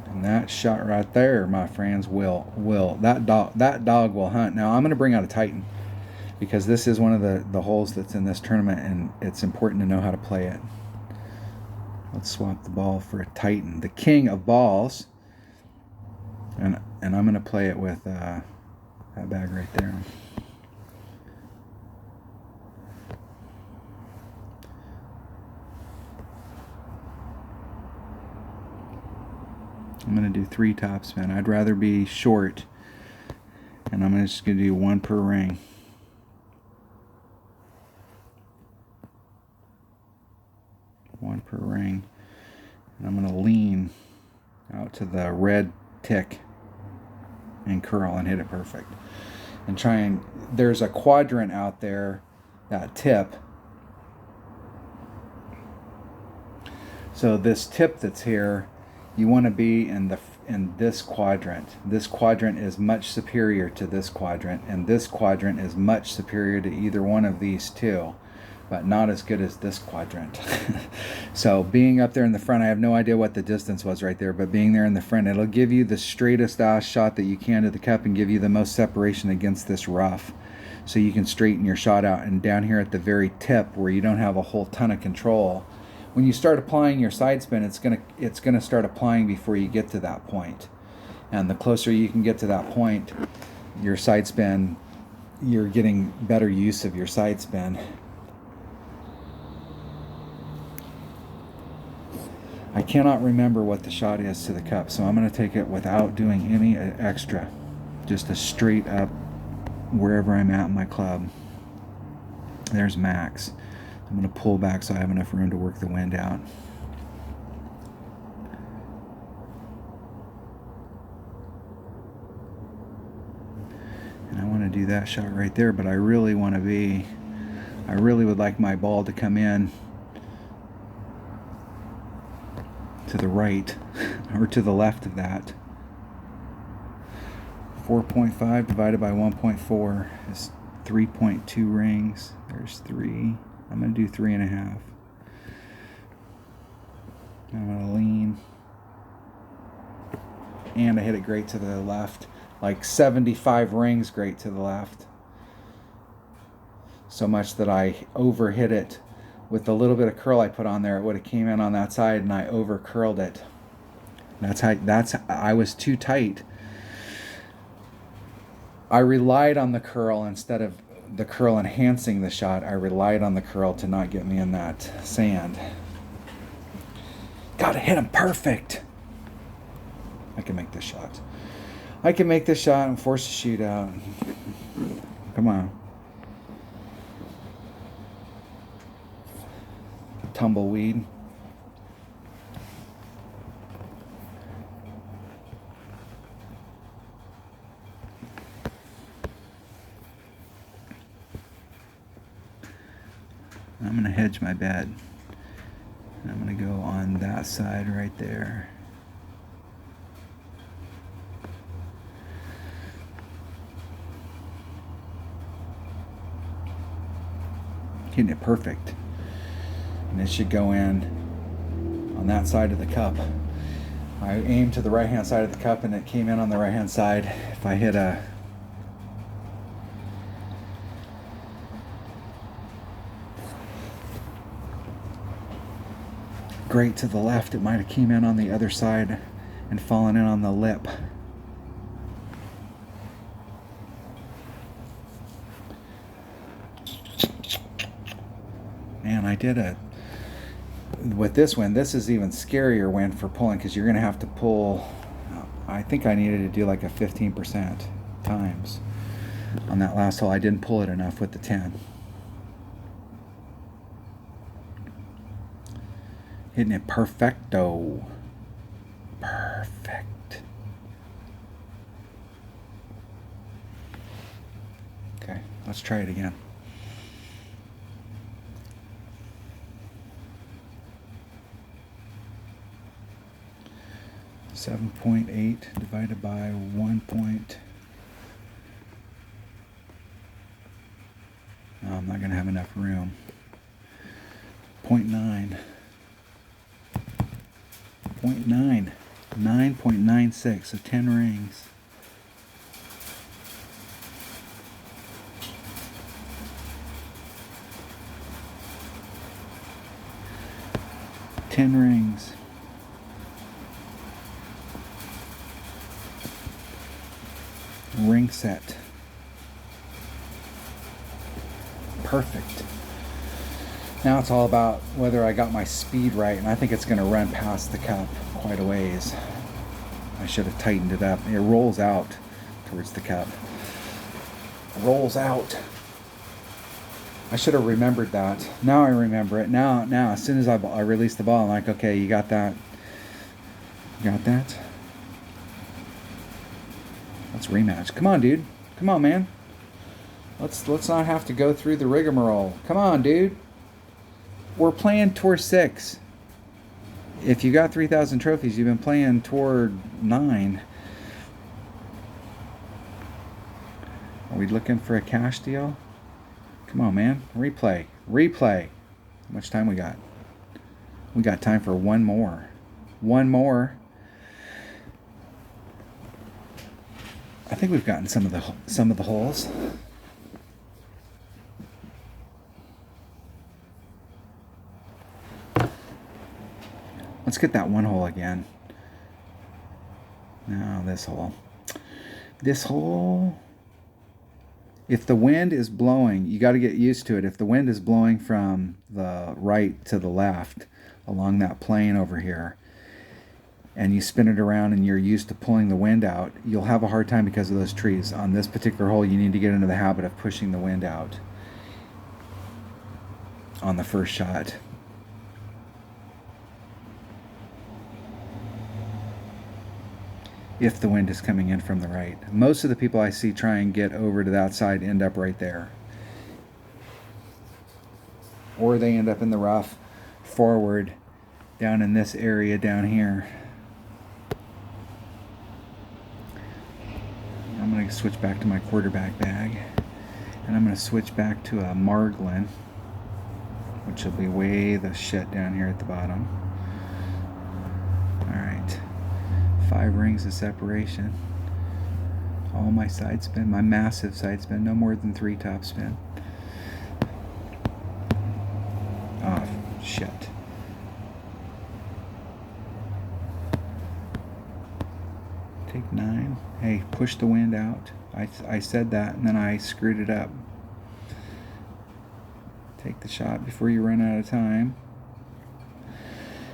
And that shot right there, my friends, that dog will hunt. Now I'm going to bring out a Titan because this is one of the holes that's in this tournament, and it's important to know how to play it. Let's swap the ball for a Titan, the king of balls, and I'm going to play it with that bag right there. I'm going to do 3 topspin. I'd rather be short, and I'm just going to do 1 per ring. One per ring. And I'm going to lean out to the red tick and curl and hit it perfect. And try and, there's a quadrant out there, that tip. So this tip that's here, you want to be in this quadrant. This quadrant is much superior to this quadrant, and this quadrant is much superior to either one of these two, but not as good as this quadrant. So being up there in the front, I have no idea what the distance was right there, but being there in the front, it'll give you the straightest ass shot that you can to the cup and give you the most separation against this rough, so you can straighten your shot out. And down here at the very tip where you don't have a whole ton of control, when you start applying your side spin, it's gonna start applying before you get to that point. And the closer you can get to that point, your side spin, you're getting better use of your side spin. I cannot remember what the shot is to the cup, so I'm going to take it without doing any extra. Just a straight up wherever I'm at in my club. There's max. I'm going to pull back so I have enough room to work the wind out. And I want going to do that shot right there, but I really want to be, I really would like my ball to come in to the right or to the left of that. 4.5 divided by 1.4 is 3.2 rings. There's 3. I'm going to do 3.5. I'm going to lean. And I hit it great to the left. Like 75 rings great to the left. So much that I overhit it with the little bit of curl I put on there. It would have came in on that side and I over curled it. I was too tight. I relied on the curl instead of the curl enhancing the shot. I relied on the curl to not get me in that sand. Gotta hit him perfect. I can make this shot. I can make this shot and force a shootout. Come on. Tumbleweed. I'm going to hedge my bet. I'm going to go on that side right there. Hitting it perfect. And it should go in on that side of the cup. I aimed to the right hand side of the cup and it came in on the right hand side. If I hit a great to the left, it might have came in on the other side and fallen in on the lip. Man, I did it. With this wind, this is even scarier wind for pulling because you're going to have to pull. I think I needed to do like a 15% times on that last hole. I didn't pull it enough with the 10. Hitting it perfecto. Perfect. Okay, let's try it again. .8 divided by 1 point. No, I'm not going to have enough room. 0.9. 0.9. 9.96, so 10 rings. Ten rings. Ring set. Perfect. Now it's all about whether I got my speed right, and I think it's going to run past the cup quite a ways. I should have tightened it up. It rolls out towards the cup. Rolls out. I should have remembered that. Now I remember it. Now, as soon as I release the ball, I'm like, okay, you got that? You got that? Let's rematch. Come on, dude. Come on, man. Let's not have to go through the rigmarole. Come on, dude. We're playing Tour 6. If you got 3,000 trophies, you've been playing Tour 9. Are we looking for a cash deal? Come on, man. Replay. Replay. How much time we got? We got time for one more. One more. I think we've gotten some of the holes. Let's get that one hole again. Now this hole. This hole. If the wind is blowing, you got to get used to it. If the wind is blowing from the right to the left along that plane over here, and you spin it around and you're used to pulling the wind out, you'll have a hard time because of those trees. On this particular hole, you need to get into the habit of pushing the wind out on the first shot. if the wind is coming in from the right. Most of the people I see try and get over to that side end up right there. Or they end up in the rough forward down in this area down here. I'm going to switch back to my quarterback bag. And I'm going to switch back to a Marglin, which will be way the shit down here at the bottom. Alright. 5 rings of separation. All my side spin, my massive side spin, no more than 3 top spin. Oh, shit. Take 9. Hey, push the wind out. I said that and then I screwed it up. Take the shot before you run out of time.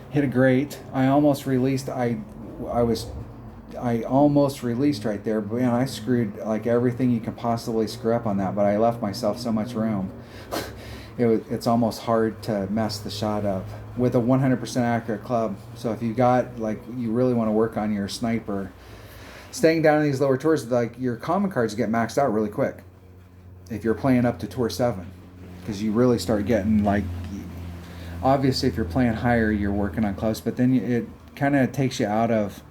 Hit a great. I almost released. I almost released right there, but man, I screwed like everything you can possibly screw up on that. But I left myself so much room. It's almost hard to mess the shot up with a 100% accurate club. So if you got like you really want to work on your sniper, staying down in these lower tours, like your common cards get maxed out really quick if you're playing up to tour 7, because you really start getting like, obviously if you're playing higher you're working on close, but then it kind of takes you out of,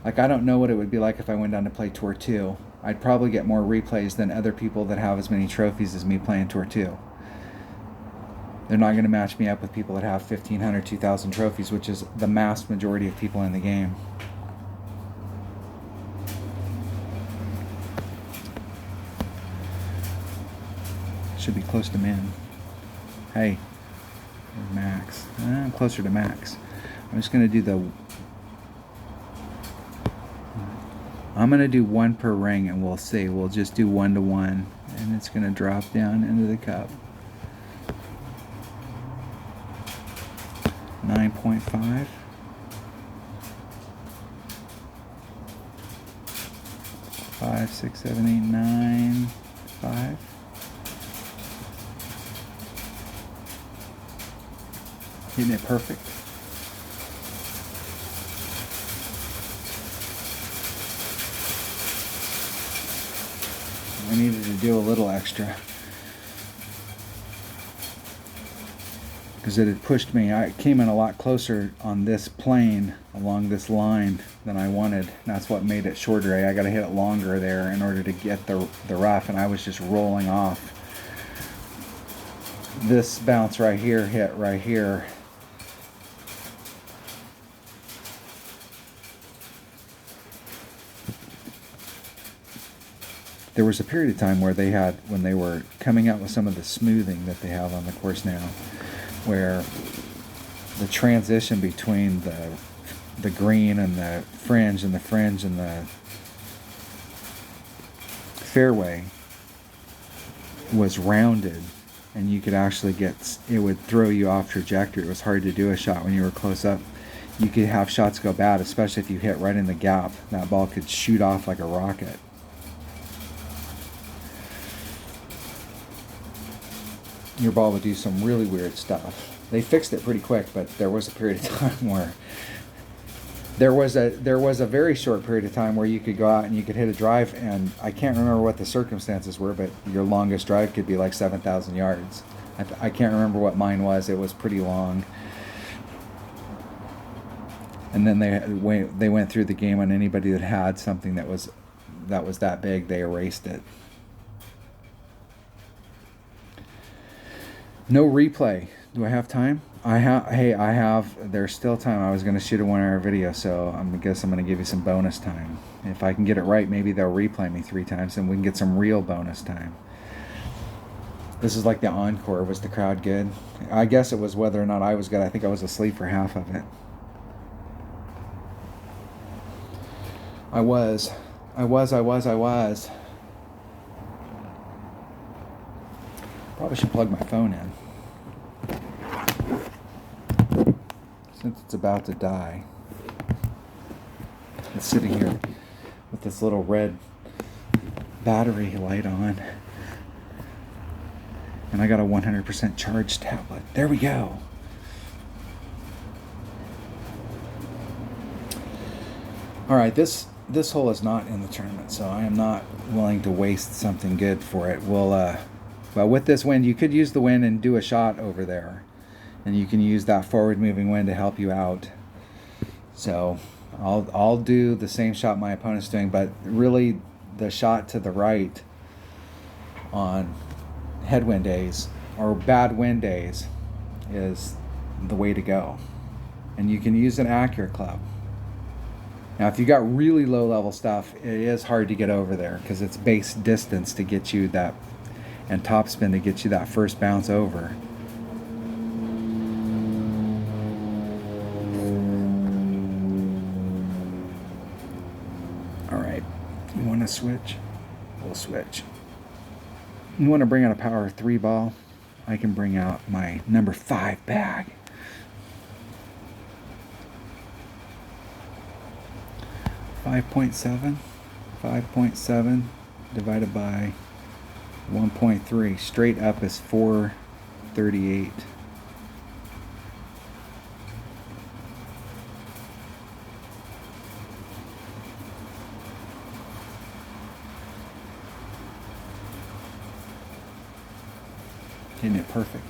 like, I don't know what it would be like if I went down to play tour 2. I'd probably get more replays than other people that have as many trophies as me playing tour 2. They're not going to match me up with people that have 1,500, 2,000 trophies, which is the mass majority of people in the game. Should be close to min. Hey, max. I'm closer to max. I'm just going to do the... I'm going to do 1 per ring and we'll see. We'll just do 1 to 1 and it's going to drop down into the cup. 9.5. 5, 6, 7, 8, 9, 5. Hitting it perfect. I needed to do a little extra because it had pushed me. I came in a lot closer on this plane along this line than I wanted. That's what made it shorter. I got to hit it longer there in order to get the rough, and I was just rolling off. This bounce right here hit right here. There was a period of time where they had, when they were coming out with some of the smoothing that they have on the course now, where the transition between the green and the fringe and the fringe and the fairway was rounded, and you could actually get, it would throw you off trajectory. It was hard to do a shot when you were close up. You could have shots go bad, especially if you hit right in the gap. That ball could shoot off like a rocket. Your ball would do some really weird stuff. They fixed it pretty quick, but there was a period of time where there was a very short period of time where you could go out and you could hit a drive, and I can't remember what the circumstances were, but your longest drive could be like 7,000 yards. I can't remember what mine was. It was pretty long. And then they went through the game on anybody that had something that was that big, they erased it. No replay. Do I have time? I have. There's still time. I was going to shoot a 1-hour video, so I guess I'm going to give you some bonus time. If I can get it right, maybe they'll replay me 3 times and we can get some real bonus time. This is like the encore. Was the crowd good? I guess it was whether or not I was good. I think I was asleep for half of it. I was. Probably should plug my phone in, since it's about to die. It's sitting here with this little red battery light on, and I got a 100% charged tablet. There we go. All right, this this hole is not in the tournament, so I am not willing to waste something good for it. But with this wind, you could use the wind and do a shot over there, and you can use that forward moving wind to help you out. So I'll do the same shot my opponent's doing, but really the shot to the right on headwind days or bad wind days is the way to go. And you can use an accurate club. Now, if you got really low level stuff, it is hard to get over there because it's base distance to get you that, and topspin to get you that first bounce over. All right, you want to switch? We'll switch. You want to bring out a power 3 ball? I can bring out my number 5 bag. 5.7 divided by 1.3 straight up is 438. Isn't it perfect?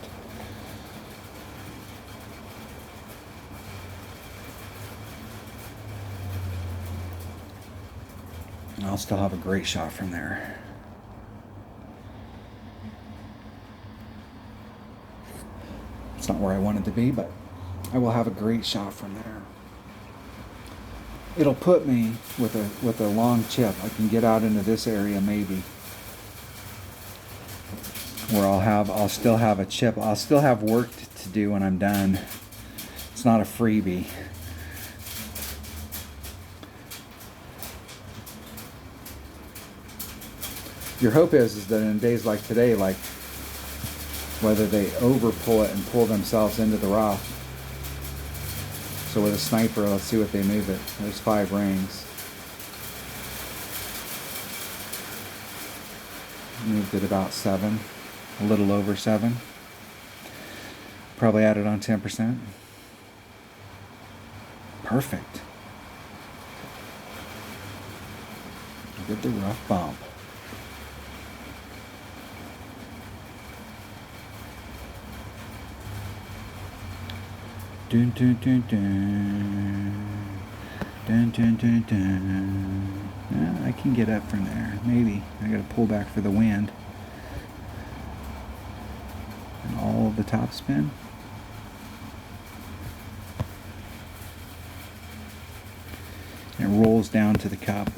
And I'll still have a great shot from there. It's not where I want it to be, but I will have a great shot from there. It'll put me with a long chip. I can get out into this area maybe, where I'll still have a chip. I'll still have work to do when I'm done. It's not a freebie. Your hope is that in days like today, like whether they over pull it and pull themselves into the rough. So with a sniper, let's see what they move it. There's 5 rings. Moved it about 7, a little over 7. Probably added on 10%. Perfect. Get the rough bump. Dun dun dun dun. Dun dun dun dun. I can get up from there. Maybe. I gotta pull back for the wind. And all of the top spin. And it rolls down to the cup.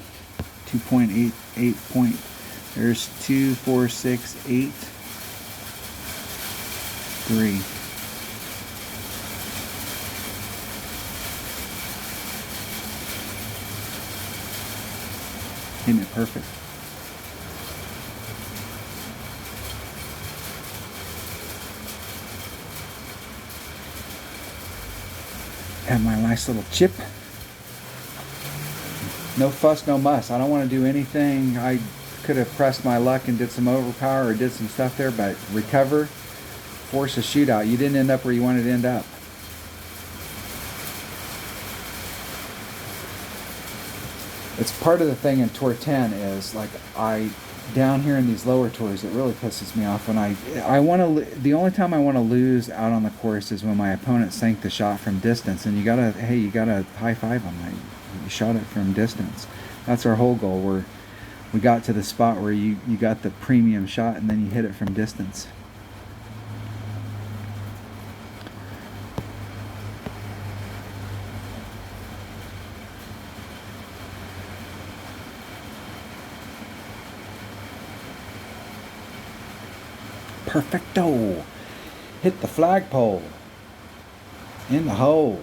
2.88 point. There's 2, 4, 6, 8, 3. Isn't it perfect? Have my nice little chip. No fuss, no muss. I don't want to do anything. I could have pressed my luck and did some overpower or did some stuff there, but recover, force a shootout. You didn't end up where you wanted to end up. It's part of the thing in Tour 10 is like down here in these lower tours, it really pisses me off when I want to. The only time I want to lose out on the course is when my opponent sank the shot from distance, and you gotta high five them. You shot it from distance. That's our whole goal. Where we got to the spot where you got the premium shot, and then you hit it from distance. Perfecto. Hit the flagpole. In the hole.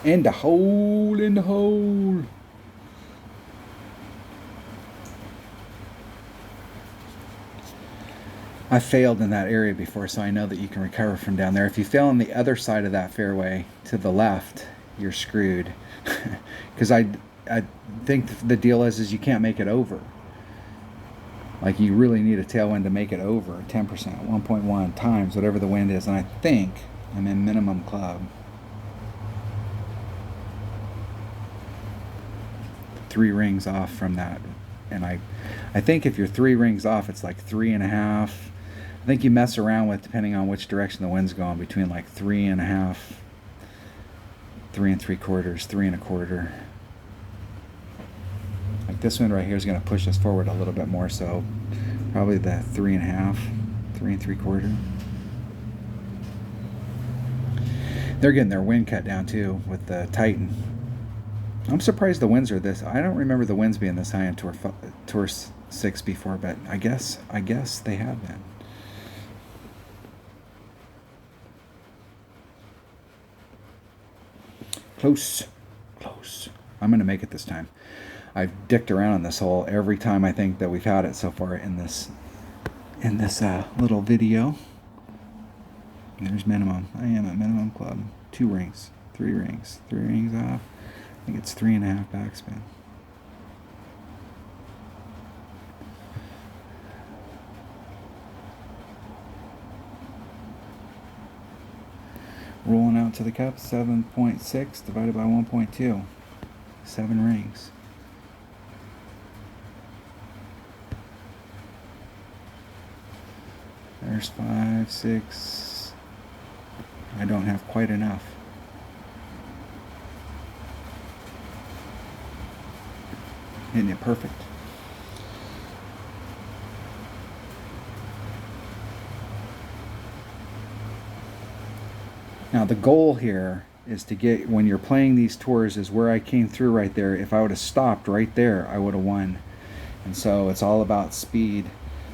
In the hole, in the hole. I failed in that area before, so I know that you can recover from down there. If you fail on the other side of that fairway to the left, you're screwed. Because I think the deal is you can't make it over. Like you really need a tailwind to make it over 10%, 1.1 times whatever the wind is. And I think I'm in minimum club. 3 rings off from that. And I think if you're 3 rings off, it's like 3.5. I think you mess around with, depending on which direction the wind's going, between like 3.5, 3 3/4, 3 1/4. Like this wind right here is going to push us forward a little bit more, so probably the 3.5, 3 3/4. They're getting their wind cut down too with the Titan. I'm surprised the winds are this. I don't remember the winds being this high in Tour 6 before, but I guess they have been. Close. I'm gonna make it this time. I've dicked around on this hole every time I think that we've had it so far in this little video. There's minimum. I am at minimum club. 2 rings, 3 rings, 3 rings off. I think it's 3.5 backspin. Rolling out to the cup, 7.6 divided by 1.2. 7 rings. There's 5, 6. I don't have quite enough. Hitting it perfect. Now the goal here is to get, when you're playing these tours, is where I came through right there. If I would have stopped right there, I would have won. And so it's all about speed.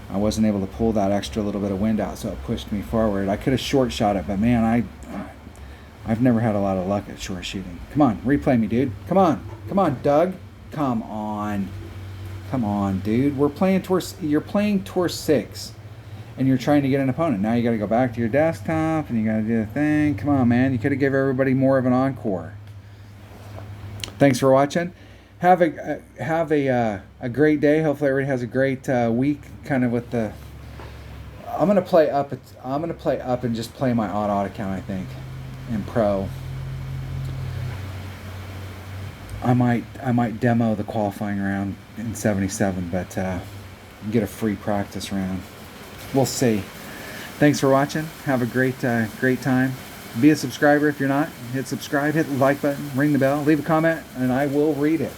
I wasn't able to pull that extra little bit of wind out, so it pushed me forward. I could have short shot it, but man, I've never had a lot of luck at short shooting. Come on, replay me, dude. Come on, Doug. Come on, dude. We're playing tour. You're playing Tour 6, and you're trying to get an opponent. Now you got to go back to your desktop, and you got to do the thing. Come on, man. You could have given everybody more of an encore. Thanks for watching. Have a great day. Hopefully everybody has a great week. Kind of with the, I'm gonna play up and just play my odd account. I think in pro. I might demo the qualifying round in 77, but get a free practice round. We'll see. Thanks for watching. Have a great time. Be a subscriber if you're not. Hit subscribe, hit the like button, ring the bell, leave a comment, and I will read it.